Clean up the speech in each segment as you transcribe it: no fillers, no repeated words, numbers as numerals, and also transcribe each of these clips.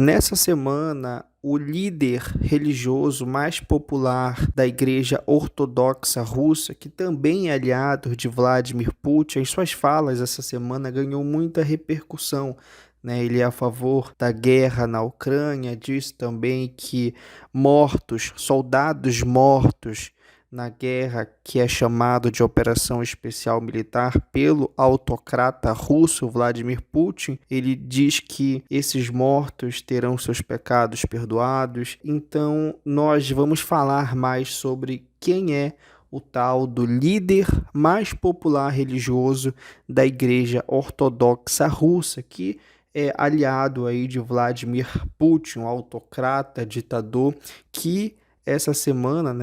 Nessa semana, o líder religioso mais popular da Igreja Ortodoxa Russa, que também é aliado de Vladimir Putin, em suas falas essa semana ganhou muita repercussão. Ele é a favor da guerra na Ucrânia, disse também que soldados mortos na guerra, que é chamado de Operação Especial Militar pelo autocrata russo Vladimir Putin, ele diz que esses mortos terão seus pecados perdoados. Então, nós vamos falar mais sobre quem é o tal do líder mais popular religioso da Igreja Ortodoxa Russa, que é aliado aí de Vladimir Putin, um autocrata, ditador, que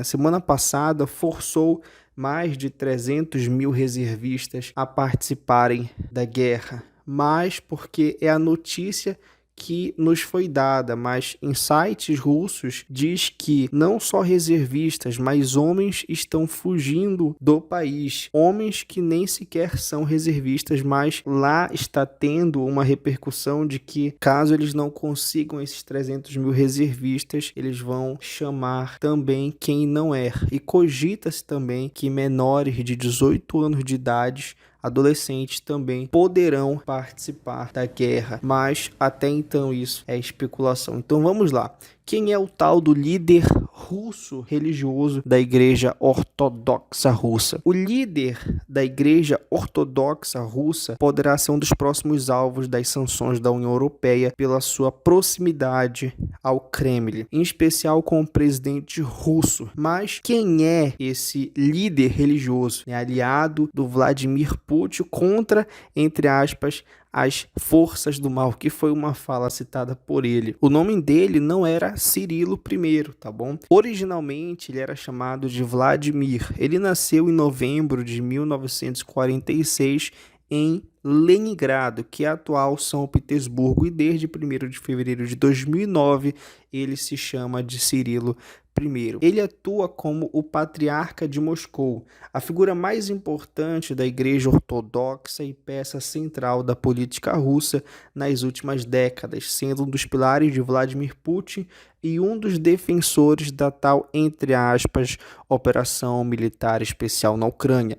semana passada, forçou mais de 300 mil reservistas a participarem da guerra. Mas porque é a notícia que nos foi dada, mas em sites russos diz que não só reservistas, mas homens estão fugindo do país. Homens que nem sequer são reservistas, mas lá está tendo uma repercussão de que, caso eles não consigam esses 300 mil reservistas, eles vão chamar também quem não é. E cogita-se também que menores de 18 anos de idade, adolescentes, também poderão participar da guerra, mas até então isso é especulação. Então vamos lá. Quem é o tal do líder russo religioso da Igreja Ortodoxa Russa? O líder da Igreja Ortodoxa Russa poderá ser um dos próximos alvos das sanções da União Europeia pela sua proximidade ao Kremlin, em especial com o presidente russo. Mas quem é esse líder religioso? É aliado do Vladimir Putin contra, entre aspas, as forças do mal, que foi uma fala citada por ele. O nome dele não era Cirilo I, tá bom? Originalmente ele era chamado de Vladimir. Ele nasceu em novembro de 1946 em Leningrado, que é atual São Petersburgo, e desde 1º de fevereiro de 2009 ele se chama de Cirilo I. Ele atua como o patriarca de Moscou, a figura mais importante da Igreja Ortodoxa e peça central da política russa nas últimas décadas, sendo um dos pilares de Vladimir Putin e um dos defensores da tal, entre aspas, operação militar especial na Ucrânia.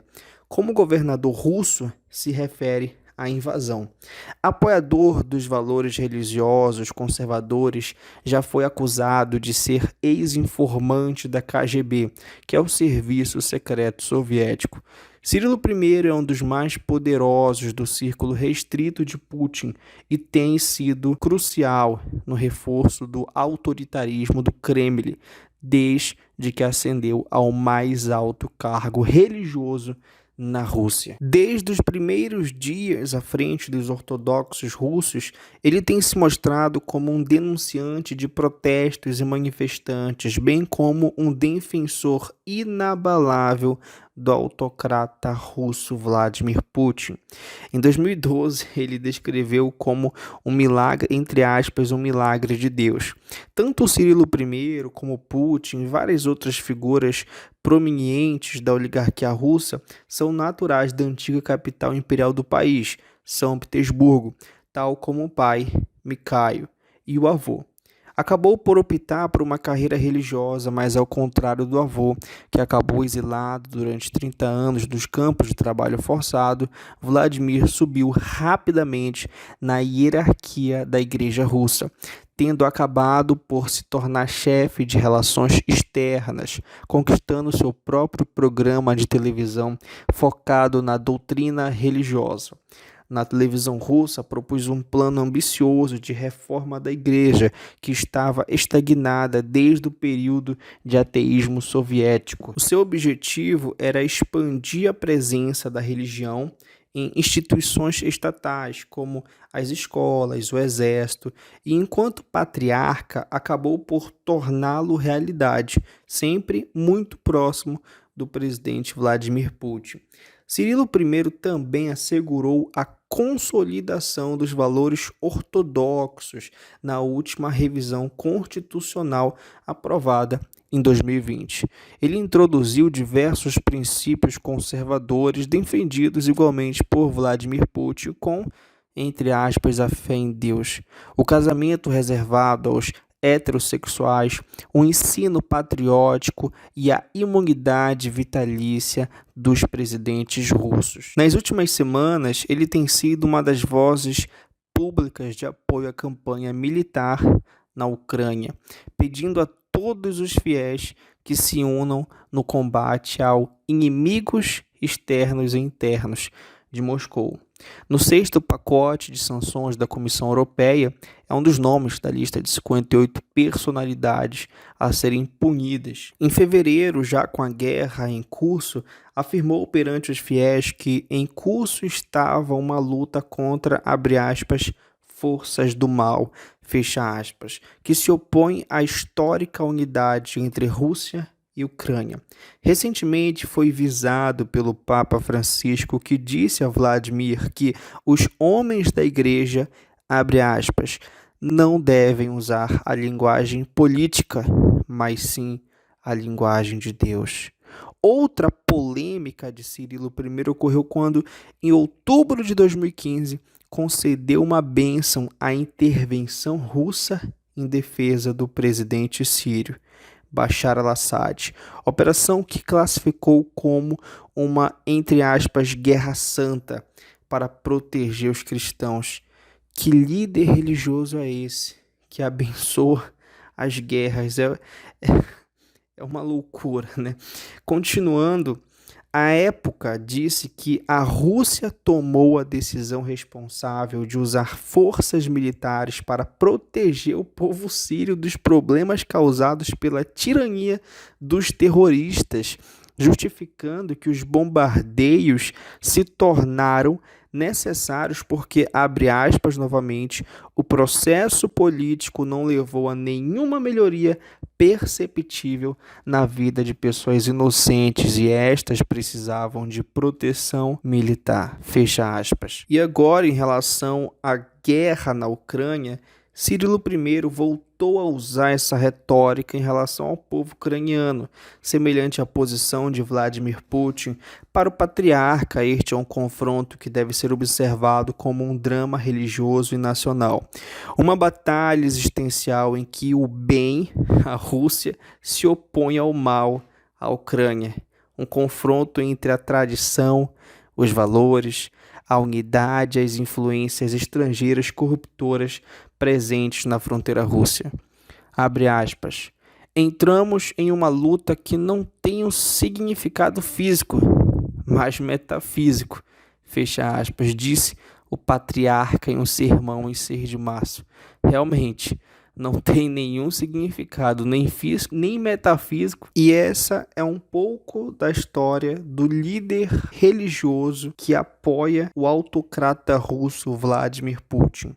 Como governador russo, se refere à invasão. Apoiador dos valores religiosos conservadores, já foi acusado de ser ex-informante da KGB, que é o Serviço Secreto Soviético. Cirilo I é um dos mais poderosos do círculo restrito de Putin e tem sido crucial no reforço do autoritarismo do Kremlin, desde que ascendeu ao mais alto cargo religioso na Rússia. Desde os primeiros dias à frente dos ortodoxos russos, ele tem se mostrado como um denunciante de protestos e manifestantes, bem como um defensor inabalável do autocrata russo Vladimir Putin. Em 2012, ele descreveu como um milagre, entre aspas, um milagre de Deus. Tanto o Cirilo I como Putin e várias outras figuras prominentes da oligarquia russa são naturais da antiga capital imperial do país, São Petersburgo, tal como o pai, Mikhail, e o avô. Acabou por optar por uma carreira religiosa, mas ao contrário do avô, que acabou exilado durante 30 anos dos campos de trabalho forçado, Vladimir subiu rapidamente na hierarquia da Igreja Russa, tendo acabado por se tornar chefe de relações externas, conquistando seu próprio programa de televisão focado na doutrina religiosa. Na televisão russa, propôs um plano ambicioso de reforma da igreja, que estava estagnada desde o período de ateísmo soviético. O seu objetivo era expandir a presença da religião em instituições estatais, como as escolas, o exército, e enquanto patriarca, acabou por torná-lo realidade, sempre muito próximo do presidente Vladimir Putin. Cirilo I também assegurou a consolidação dos valores ortodoxos na última revisão constitucional aprovada em 2020. Ele introduziu diversos princípios conservadores defendidos igualmente por Vladimir Putin com, entre aspas, a fé em Deus, o casamento reservado aos heterossexuais, o ensino patriótico e a imunidade vitalícia dos presidentes russos. Nas últimas semanas, ele tem sido uma das vozes públicas de apoio à campanha militar na Ucrânia, pedindo a todos os fiéis que se unam no combate aos inimigos externos e internos de Moscou. No sexto pacote de sanções da Comissão Europeia, é um dos nomes da lista de 58 personalidades a serem punidas. Em fevereiro, já com a guerra em curso, afirmou perante os fiéis que em curso estava uma luta contra, abre aspas, forças do mal, fecha aspas, que se opõe à histórica unidade entre Rússia e Ucrânia. Recentemente foi visado pelo Papa Francisco, que disse a Vladimir que os homens da igreja, abre aspas, não devem usar a linguagem política, mas sim a linguagem de Deus. Outra polêmica de Cirilo I ocorreu quando, em outubro de 2015, concedeu uma bênção à intervenção russa em defesa do presidente sírio, Bashar al-Assad, operação que classificou como uma, entre aspas, guerra santa para proteger os cristãos. Que líder religioso é esse que abençoa as guerras? É uma loucura, né? Continuando, a época disse que a Rússia tomou a decisão responsável de usar forças militares para proteger o povo sírio dos problemas causados pela tirania dos terroristas, justificando que os bombardeios se tornaram necessários porque, abre aspas novamente, o processo político não levou a nenhuma melhoria perceptível na vida de pessoas inocentes e estas precisavam de proteção militar, fecha aspas. E agora, em relação à guerra na Ucrânia, Cirilo I voltou a usar essa retórica em relação ao povo ucraniano, semelhante à posição de Vladimir Putin. Para o patriarca, este é um confronto que deve ser observado como um drama religioso e nacional. Uma batalha existencial em que o bem, a Rússia, se opõe ao mal, a Ucrânia. Um confronto entre a tradição, os valores, a unidade e as influências estrangeiras corruptoras presentes na fronteira russa. Abre aspas. Entramos em uma luta que não tem um significado físico, mas metafísico, fecha aspas, disse o patriarca em um sermão em 6 de março. Realmente, não tem nenhum significado, nem físico, nem metafísico. E essa é um pouco da história do líder religioso que apoia o autocrata russo Vladimir Putin.